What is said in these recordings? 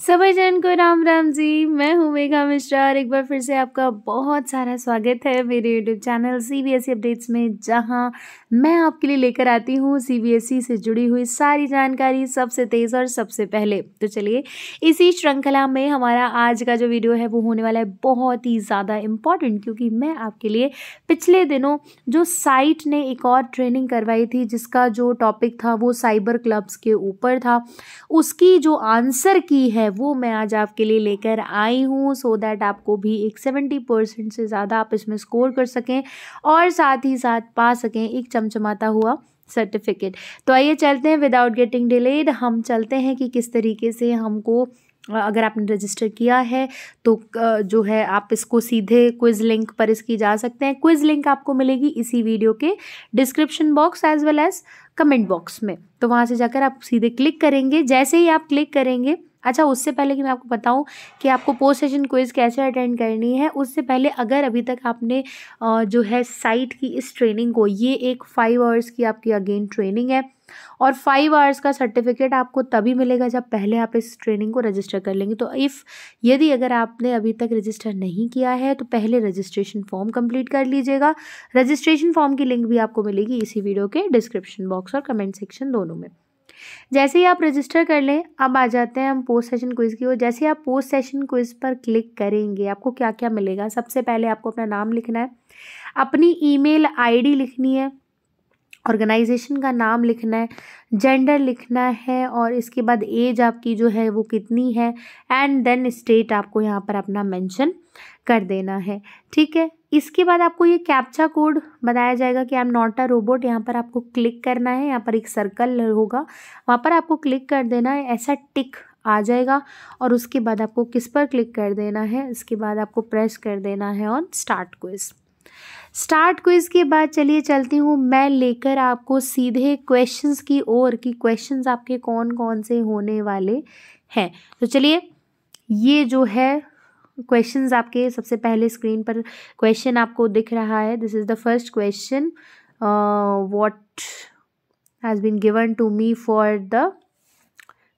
सभी जन को राम राम जी। मैं हूँ मेघा मिश्रा और एक बार फिर से आपका बहुत सारा स्वागत है मेरे यूट्यूब चैनल सीबीएसई अपडेट्स में, जहाँ मैं आपके लिए लेकर आती हूँ सीबीएसई से जुड़ी हुई सारी जानकारी सबसे तेज़ और सबसे पहले। तो चलिए इसी श्रृंखला में हमारा आज का जो वीडियो है वो होने वाला है बहुत ही ज़्यादा इम्पॉर्टेंट, क्योंकि मैं आपके लिए पिछले दिनों जो साइट ने एक और ट्रेनिंग करवाई थी जिसका जो टॉपिक था वो साइबर क्लब्स के ऊपर था, उसकी जो आंसर की है वो मैं आज आपके लिए लेकर आई हूँ, सो दैट आपको भी एक 70% से ज़्यादा आप इसमें स्कोर कर सकें और साथ ही साथ पा सकें एक चमचमाता हुआ सर्टिफिकेट। तो आइए चलते हैं, विदाउट गेटिंग डिलेड हम चलते हैं कि किस तरीके से हमको, अगर आपने रजिस्टर किया है तो जो है आप इसको सीधे क्विज़ लिंक पर इसकी जा सकते हैं। क्विज़ लिंक आपको मिलेगी इसी वीडियो के description box as well as comment box में, तो वहाँ से जाकर आप सीधे क्लिक करेंगे। जैसे ही आप क्लिक करेंगे, अच्छा उससे पहले कि मैं आपको बताऊं कि आपको पोस्ट सेशन क्विज़ कैसे अटेंड करनी है, उससे पहले अगर अभी तक आपने जो है साइट की इस ट्रेनिंग को, ये एक 5 आवर्स की आपकी अगेन ट्रेनिंग है और 5 आवर्स का सर्टिफिकेट आपको तभी मिलेगा जब पहले आप इस ट्रेनिंग को रजिस्टर कर लेंगे। तो यदि अगर आपने अभी तक रजिस्टर नहीं किया है तो पहले रजिस्ट्रेशन फॉर्म कंप्लीट कर लीजिएगा। रजिस्ट्रेशन फॉर्म की लिंक भी आपको मिलेगी इसी वीडियो के डिस्क्रिप्शन बॉक्स और कमेंट सेक्शन दोनों में। जैसे ही आप रजिस्टर कर लें, अब आ जाते हैं हम पोस्ट सेशन क्विज़ की ओर। जैसे आप पोस्ट सेशन क्विज़ पर क्लिक करेंगे, आपको क्या क्या मिलेगा। सबसे पहले आपको अपना नाम लिखना है, अपनी ईमेल आईडी लिखनी है, ऑर्गेनाइजेशन का नाम लिखना है, जेंडर लिखना है और इसके बाद एज आपकी जो है वो कितनी है, एंड देन स्टेट आपको यहाँ पर अपना मेंशन कर देना है। ठीक है, इसके बाद आपको ये कैप्चा कोड बताया जाएगा कि I am not a robot. यहाँ पर आपको क्लिक करना है, यहाँ पर एक सर्कल होगा, वहाँ पर आपको क्लिक कर देना है, ऐसा टिक आ जाएगा और उसके बाद आपको किस पर क्लिक कर देना है, इसके बाद आपको प्रेस कर देना है on start quiz. Start quiz के बाद चलिए चलती हूँ मैं लेकर आपको सीधे क्वेश्चंस की ओर कि क्वेश्चंस आपके कौन कौन से होने वाले हैं। तो चलिए, ये जो है क्वेश्चंस आपके सबसे पहले स्क्रीन पर क्वेश्चन आपको दिख रहा है। This is the first question, what has been given to me for the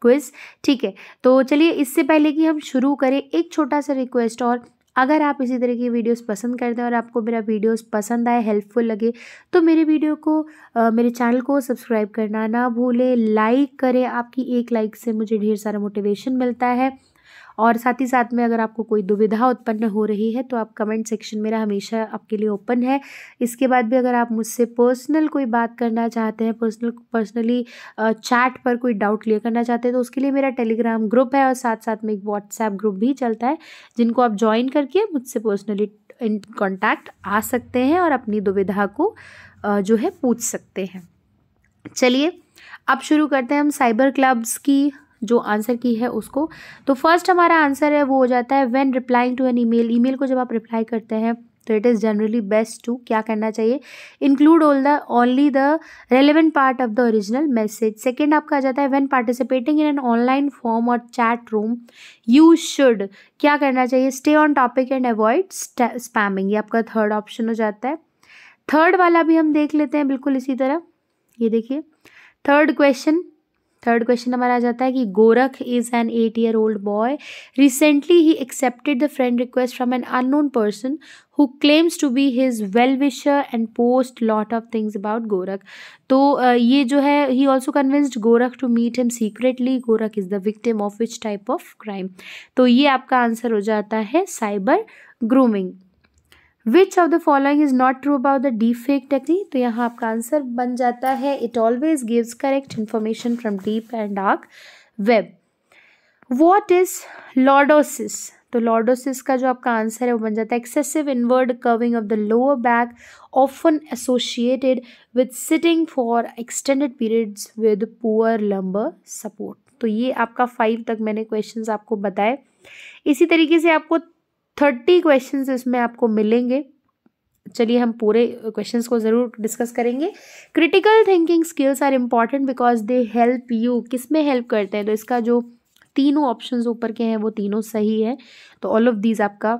quiz. ठीक है, तो चलिए इससे पहले कि हम शुरू करें एक छोटा सा रिक्वेस्ट, और अगर आप इसी तरह की वीडियोस पसंद करते हैं और आपको मेरा वीडियोस पसंद आए, हेल्पफुल लगे, तो मेरे वीडियो को मेरे चैनल को सब्सक्राइब करना ना भूलें, लाइक करें। आपकी एक लाइक से मुझे ढेर सारा मोटिवेशन मिलता है। और साथ ही साथ में अगर आपको कोई दुविधा उत्पन्न हो रही है तो आप कमेंट सेक्शन मेरा हमेशा आपके लिए ओपन है। इसके बाद भी अगर आप मुझसे पर्सनल कोई बात करना चाहते हैं, पर्सनली चैट पर कोई डाउट क्लियर करना चाहते हैं, तो उसके लिए मेरा टेलीग्राम ग्रुप है और साथ साथ में एक व्हाट्सएप ग्रुप भी चलता है, जिनको आप ज्वाइन करके मुझसे पर्सनली इन कॉन्टैक्ट आ सकते हैं और अपनी दुविधा को जो है पूछ सकते हैं। चलिए अब शुरू करते हैं हम साइबर क्लब्स की जो आंसर की है उसको। तो फर्स्ट हमारा आंसर है वो हो जाता है when replying to an email. Email को जब आप रिप्लाई करते हैं तो it is generally best to क्या करना चाहिए, include only the relevant part of the original message. Second आपका आ जाता है when participating in an online form और चैट रूम यू शुड क्या करना चाहिए, stay on topic and avoid spamming. ये आपका थर्ड ऑप्शन हो जाता है। थर्ड वाला भी हम देख लेते हैं बिल्कुल इसी तरह। ये देखिए थर्ड क्वेश्चन हमारा आ जाता है कि Gorakh is an 8-year-old boy, recently he accepted the friend request from an unknown person who claims to be his well wisher and post lot of things about Gorakh. तो ये जो है he also convinced Gorakh to meet him secretly. Gorakh is the victim of which type of crime. तो ये आपका answer हो जाता है cyber grooming. Which of the following is not true about the deep fake technique. तो यहाँ आपका आंसर बन जाता है it always gives correct information from deep and dark web. What is lordosis. तो लॉर्डोसिस का जो आपका आंसर है वो बन जाता है excessive inward curving of the lower back often associated with sitting for extended periods with poor lumbar support. तो ये आपका 5 तक मैंने क्वेश्चंस आपको बताए। इसी तरीके से आपको 30 क्वेश्चंस इसमें आपको मिलेंगे। चलिए हम पूरे क्वेश्चंस को ज़रूर डिस्कस करेंगे। Critical thinking skills are important because they help you. किस में हेल्प करते हैं, तो इसका जो तीनों ऑप्शंस ऊपर के हैं वो तीनों सही है। तो ऑल ऑफ दीज आपका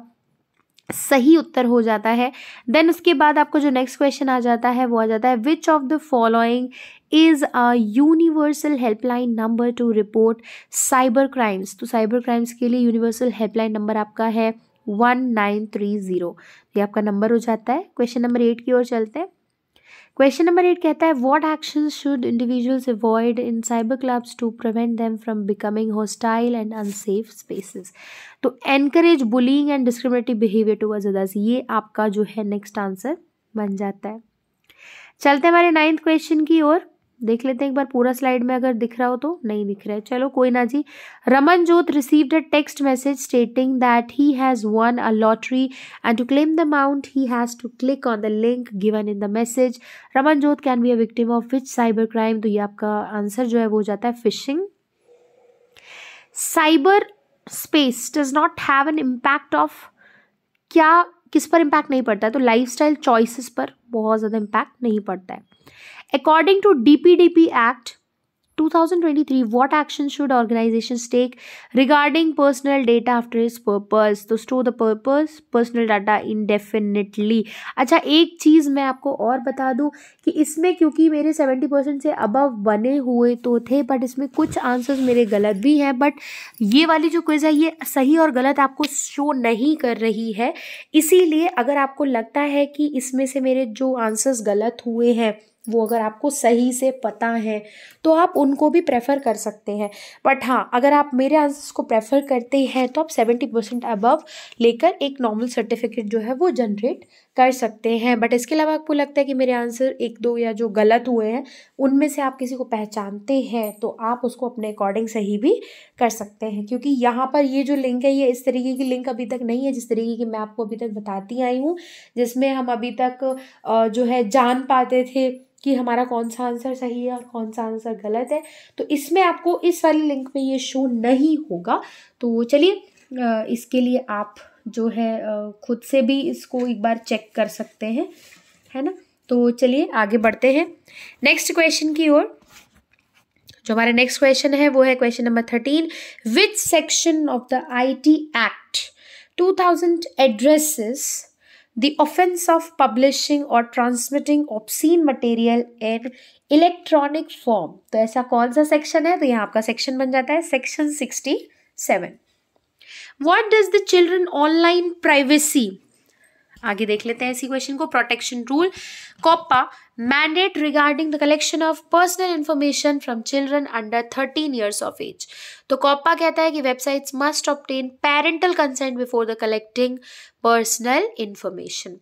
सही उत्तर हो जाता है। देन उसके बाद आपको जो नेक्स्ट क्वेश्चन आ जाता है वो आ जाता है विच of the following is a universal helpline number two report cyber crimes. तो साइबर क्राइम्स के लिए यूनिवर्सल हेल्पलाइन नंबर आपका है 1930। ये आपका नंबर हो जाता है। क्वेश्चन नंबर 8 की ओर चलते हैं। क्वेश्चन नंबर 8 कहता है what actions should individuals avoid in cyber clubs to prevent them from becoming hostile and unsafe spaces. तो encourage bullying and discriminatory behaviour towards others, ये आपका जो है नेक्स्ट आंसर बन जाता है। चलते हैं हमारे 9th क्वेश्चन की ओर। देख लेते हैं एक बार पूरा स्लाइड में अगर दिख रहा हो तो। नहीं दिख रहा है, चलो कोई ना जी। Ramanjot received a text message stating that he has won a lottery and to claim the amount he has to click on the link given in the message. Ramanjot can be a victim of which cyber crime. तो ये आपका answer जो है वो हो जाता है fishing. Cyber space does not have an impact of, क्या किस पर इम्पैक्ट नहीं पड़ता है? तो लाइफस्टाइल चॉइसेस पर बहुत ज़्यादा इम्पैक्ट नहीं पड़ता है। According to DPDP Act 2023, what action should organizations take regarding personal data after its purpose? तो store the purpose personal data indefinitely। अच्छा, एक चीज़ मैं आपको और बता दूं कि इसमें क्योंकि मेरे 70% से अबव बने हुए तो थे, बट इसमें कुछ आंसर्स मेरे गलत भी हैं। बट ये वाली जो क्विज है ये सही और गलत आपको शो नहीं कर रही है, इसीलिए अगर आपको लगता है कि इसमें से मेरे जो आंसर्स गलत हुए हैं वो अगर आपको सही से पता है तो आप उनको भी प्रेफर कर सकते हैं। बट हाँ, अगर आप मेरे आंसर्स को प्रेफर करते हैं तो आप 70% अबव लेकर एक नॉर्मल सर्टिफिकेट जो है वो जनरेट कर सकते हैं। बट इसके अलावा आपको लगता है कि मेरे आंसर 1-2 या जो गलत हुए हैं उनमें से आप किसी को पहचानते हैं तो आप उसको अपने अकॉर्डिंग सही भी कर सकते हैं। क्योंकि यहाँ पर ये जो लिंक है ये इस तरीके की लिंक अभी तक नहीं है जिस तरीके की मैं आपको अभी तक बताती आई हूँ, जिसमें हम अभी तक जो है जान पाते थे कि हमारा कौन सा आंसर सही है और कौन सा आंसर गलत है। तो इसमें आपको इस वाली लिंक में ये शो नहीं होगा। तो चलिए इसके लिए आप जो है खुद से भी इसको एक बार चेक कर सकते हैं, है ना। तो चलिए आगे बढ़ते हैं नेक्स्ट क्वेश्चन की ओर। जो हमारा नेक्स्ट क्वेश्चन है वो है question number 13। Which section of the IT act 2000 addresses the offense of publishing or transmitting obscene material in electronic form? तो ऐसा कौन सा सेक्शन है? तो यहाँ आपका सेक्शन बन जाता है section 67। What does the children online privacy, आगे देख लेते हैं इसी क्वेश्चन को। Protection rule COPPA mandate regarding the collection of personal information from children under 13 years of age। तो कॉपा कहता है कि websites must obtain parental consent before the collecting personal information.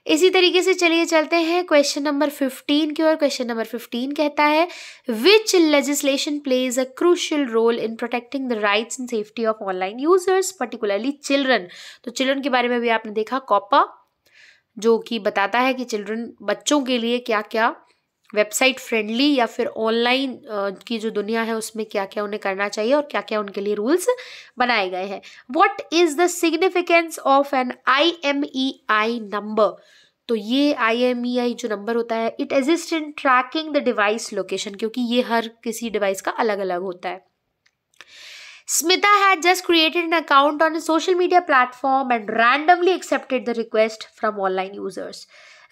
इसी तरीके से चलिए चलते हैं क्वेश्चन नंबर 15 की ओर। क्वेश्चन नंबर 15 कहता है which legislation plays a crucial role in protecting the rights and safety of online users particularly children. तो चिल्ड्रन के बारे में भी आपने देखा कॉपा, जो कि बताता है कि चिल्ड्रन बच्चों के लिए क्या क्या वेबसाइट फ्रेंडली या फिर ऑनलाइन की जो दुनिया है उसमें क्या क्या उन्हें करना चाहिए और क्या क्या उनके लिए रूल्स बनाए गए हैं। What is the significance of an IMEI number? तो ये IMEI जो नंबर होता है it exist in tracking the device location, क्योंकि ये हर किसी डिवाइस का अलग अलग होता है। Smita had just created an account on a social media platform and randomly accepted the request from online users.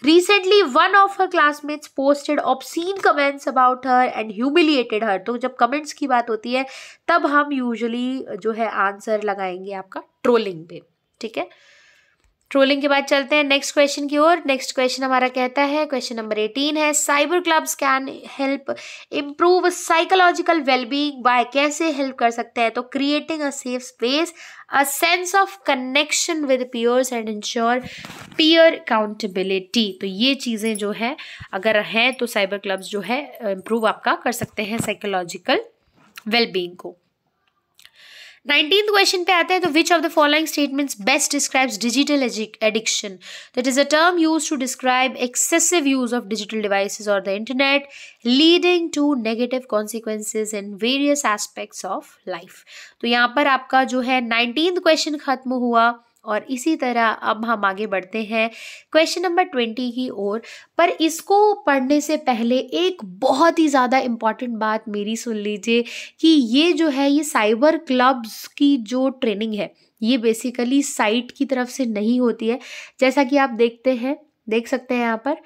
Recently, one of her classmates posted obscene comments about her and humiliated her. तो जब comments की बात होती है तब हम usually जो है आंसर लगाएंगे आपका ट्रोलिंग पे, ठीक है। ट्रोलिंग के बाद चलते हैं नेक्स्ट क्वेश्चन की ओर। नेक्स्ट क्वेश्चन हमारा कहता है क्वेश्चन नंबर 18 है cyber clubs can help improve psychological wellbeing by, कैसे हेल्प कर सकते हैं? तो creating a safe space, a sense of connection with peers and ensure peer accountability. तो ये चीज़ें जो है अगर हैं तो साइबर क्लब्स जो है इम्प्रूव आपका कर सकते हैं साइकोलॉजिकल वेलबींग को। 19th क्वेश्चन पे आते हैं तो which of the following statements best describes digital addiction? That is a term used to describe excessive use of digital devices और the internet leading to negative consequences in various aspects of life. तो यहाँ पर आपका जो है 19th question खत्म हुआ और इसी तरह अब हम आगे बढ़ते हैं क्वेश्चन नंबर 20 की ओर। पर इसको पढ़ने से पहले एक बहुत ही ज़्यादा इम्पॉर्टेंट बात मेरी सुन लीजिए कि ये जो है ये साइबर क्लब्स की जो ट्रेनिंग है ये बेसिकली साइट की तरफ से नहीं होती है। जैसा कि आप देख सकते हैं यहाँ पर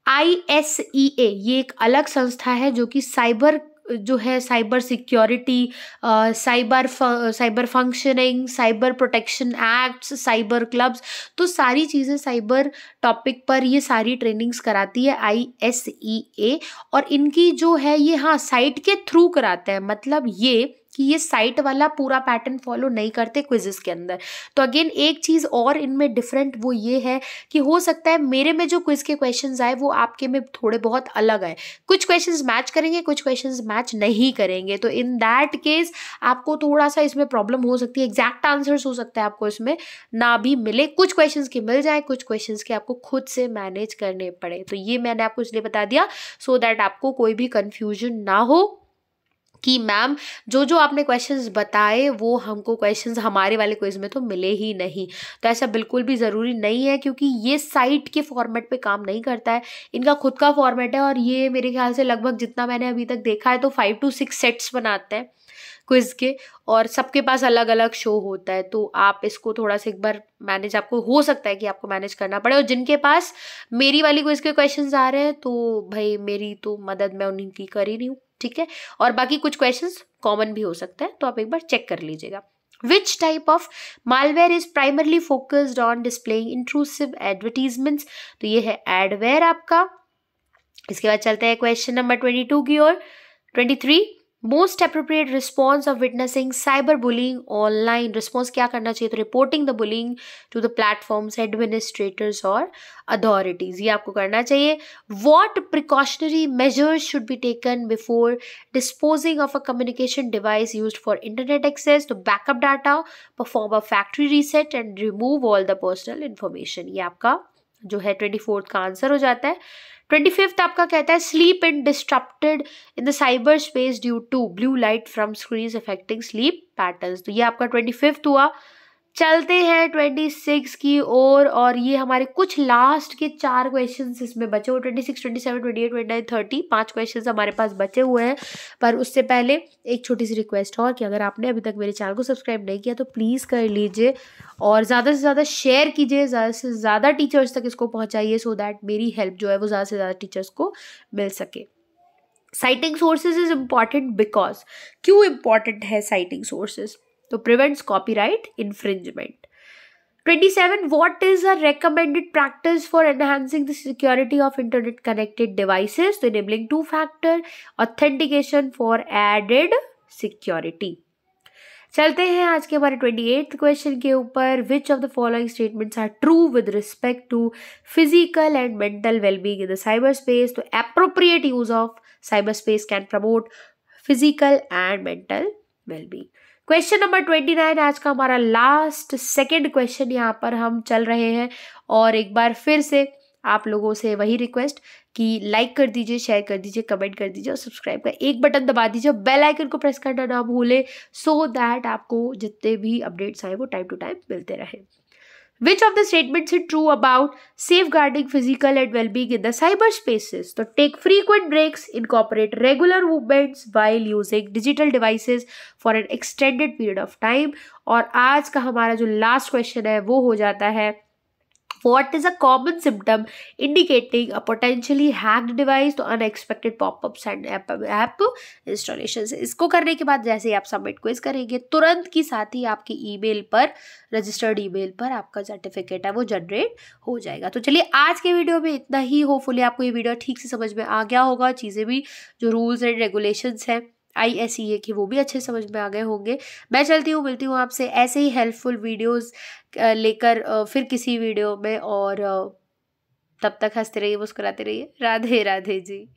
ISEA ये एक अलग संस्था है जो कि cyber security, cyber functioning, cyber protection acts, cyber clubs, तो सारी चीज़ें साइबर टॉपिक पर ये सारी ट्रेनिंग्स कराती है ISEA। और इनकी जो है ये साइट के थ्रू कराते हैं, मतलब ये कि ये साइट वाला पूरा पैटर्न फॉलो नहीं करते क्विजेस के अंदर। तो अगेन एक चीज़ और इनमें डिफरेंट वो ये है कि हो सकता है मेरे में जो क्विज के क्वेश्चंस आए वो आपके में थोड़े बहुत अलग आए, कुछ क्वेश्चंस मैच करेंगे, कुछ क्वेश्चंस मैच नहीं करेंगे। तो इन दैट केस आपको थोड़ा सा इसमें प्रॉब्लम हो सकती है, एग्जैक्ट आंसर्स हो सकता है आपको इसमें ना भी मिले, कुछ क्वेश्चंस के मिल जाए, कुछ क्वेश्चंस के आपको खुद से मैनेज करने पड़े। तो ये मैंने आपको इसलिए बता दिया सो दैट आपको कोई भी कंफ्यूजन ना हो कि मैम जो आपने क्वेश्चंस बताए वो हमको क्वेश्चंस हमारे वाले क्विज में तो मिले ही नहीं। तो ऐसा बिल्कुल भी ज़रूरी नहीं है, क्योंकि ये साइट के फॉर्मेट पे काम नहीं करता है, इनका खुद का फॉर्मेट है। और ये मेरे ख्याल से लगभग जितना मैंने अभी तक देखा है तो 5 to 6 सेट्स बनाते हैं क्विज के, और सबके पास अलग अलग शो होता है। तो आप इसको थोड़ा सा एक बार मैनेज, आपको हो सकता है कि आपको मैनेज करना पड़े। और जिनके पास मेरी वाली क्विज के क्वेश्चंस आ रहे हैं तो भाई मेरी तो मदद मैं उन्हीं की कर ही नहीं हूँ, ठीक है। और बाकी कुछ क्वेश्चंस कॉमन भी हो सकते हैं, तो आप एक बार चेक कर लीजिएगा। Which type of malware is primarily focused on displaying intrusive advertisements? तो ये है एडवेयर आपका। इसके बाद चलते हैं क्वेश्चन नंबर 22 की ओर। 23 most appropriate response of witnessing cyber bullying online. Response क्या करना चाहिए? तो reporting the bullying to the platforms, administrators और अथॉरिटीज, ये आपको करना चाहिए। What precautionary measures should be taken before disposing of a communication device used for internet access? तो backup data, perform a factory reset and remove all the personal information. ये आपका जो है 24th का आंसर हो जाता है। 25th आपका कहता है sleep in disrupted in the cyber space due to blue light from screen affecting sleep patterns. तो ये आपका 25th हुआ। चलते हैं 26 की ओर, और ये हमारे कुछ लास्ट के 4 क्वेश्चंस इसमें बचे हुए। 26, 27, 28, 29, 30 5 क्वेश्चंस हमारे पास बचे हुए हैं। पर उससे पहले एक छोटी सी रिक्वेस्ट और कि अगर आपने अभी तक मेरे चैनल को सब्सक्राइब नहीं किया तो प्लीज़ कर लीजिए और ज़्यादा से ज़्यादा शेयर कीजिए, ज़्यादा से ज़्यादा टीचर्स तक इसको पहुँचाइए सो दैट मेरी हेल्प जो है वो ज़्यादा से ज़्यादा टीचर्स को मिल सके। Citing sources is important because, क्यों इम्पॉर्टेंट है साइटिंग सोर्सेज? तो prevents copyright infringement. 27 what is a recommended practice for enhancing the security of internet connected devices? तो enabling 2-factor authentication for added security। चलते हैं आज के हमारे 28th क्वेश्चन के ऊपर। Which of the following statements are true with respect to physical and mental wellbeing in the cyber space? तो appropriate use of cyber space can promote physical and mental wellbeing. Question number 29 आज का हमारा last second question यहाँ पर हम चल रहे हैं। और एक बार फिर से आप लोगों से वही रिक्वेस्ट कि लाइक कर दीजिए, शेयर कर दीजिए, कमेंट कर दीजिए और सब्सक्राइब का एक बटन दबा दीजिए, बेल आइकन को प्रेस करना ना भूले सो दैट आपको जितने भी अपडेट्स आए वो टाइम टू टाइम मिलते रहे। Which of the statements is true about safeguarding physical and well-being in the cyberspaces? So take frequent breaks, incorporate regular movements while using digital devices for an extended period of time। और आज का हमारा जो last question है वो हो जाता है What is a common symptom indicating a potentially hacked device? तो unexpected pop-ups and app installations। इसको करने के बाद जैसे ही आप सबमिट क्विज करेंगे तुरंत की साथ ही आपकी ईमेल पर, रजिस्टर्ड ईमेल पर आपका सर्टिफिकेट है वो जनरेट हो जाएगा। तो चलिए आज के वीडियो में इतना ही। होपफुली आपको ये वीडियो ठीक से समझ में आ गया होगा, चीज़ें भी जो रूल्स एंड रेगुलेशंस हैं ISEA की वो भी अच्छे समझ में आ गए होंगे। मैं चलती हूँ, मिलती हूँ आपसे ऐसे ही हेल्पफुल वीडियोस लेकर फिर किसी वीडियो में, और तब तक हंसते रहिए, मुस्कुराते रहिए। राधे राधे जी।